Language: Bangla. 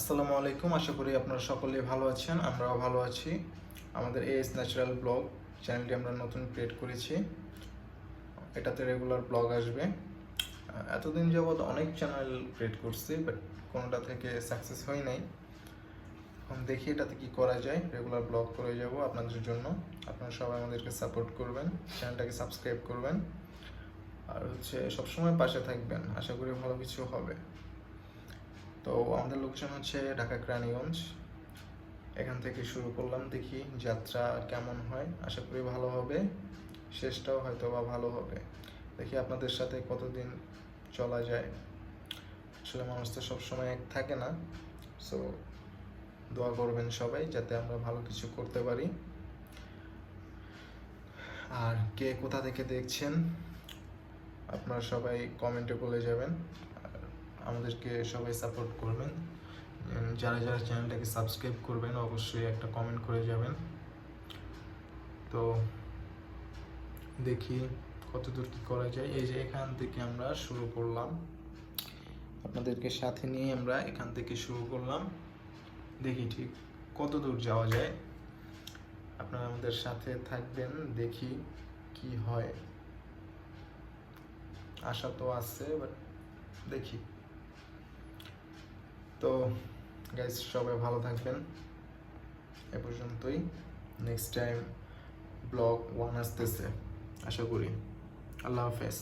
আসসালামু আলাইকুম, আশা করি আপনারা সকলেই ভালো আছেন। আমরাও ভালো আছি। আমাদের এএস ন্যাচারাল ব্লগ চ্যানেলটি আমরা নতুন ক্রিয়েট করেছি। এটাতে রেগুলার ব্লগ আসবে। এতদিন যাবৎ অনেক চ্যানেল ক্রিয়েট করছি, বাট কোনোটা থেকে সাকসেস হয় নাই। এখন দেখি এটাতে কি করা যায়। রেগুলার ব্লগ করে যাব আপনাদের জন্য। আপনারা সবাই আমাদেরকে সাপোর্ট করবেন, চ্যানেলটাকে সাবস্ক্রাইব করবেন, আর সবসময় পাশে থাকবেন। আশা করি ভালো কিছু হবে। তো আমাদের লোকেশন হচ্ছে ঢাকা কেরানীগঞ্জ। এখান থেকে শুরু করলাম, দেখি যাত্রা কেমন হয়। আশা করি ভালো হবে, শেষটাও হয়তো বা ভালো হবে। দেখি আপনাদের সাথে কতদিন চলা যায়। আসলে মানুষ তো সবসময় এক থাকে না। সো দোয়া করবেন সবাই যাতে আমরা ভালো কিছু করতে পারি। আর কে কোথা থেকে দেখছেন আপনারা সবাই কমেন্টে বলে যাবেন। আর আমাদেরকে সবাই সাপোর্ট করবেন। যারা যারা চ্যানেলটাকে সাবস্ক্রাইব করবেন অবশ্যই একটা কমেন্ট করে যাবেন। তো দেখি কতদূর কি করা যায়। এই যে এখান থেকে আমরা শুরু করলাম, আপনাদেরকে সাথে নিয়ে আমরা এখান থেকে শুরু করলাম। দেখি ঠিক কত দূর যাওয়া যায়। আপনারা আমাদের সাথে থাকবেন, দেখি কি হয়। আশা তো আছে, বাট দেখি। তো গাইস, সবাই ভালো থাকবেন। এ পর্যন্তই। নেক্সট টাইম ব্লগ 1 আসতেছে আশা করি। আল্লাহ হাফেজ।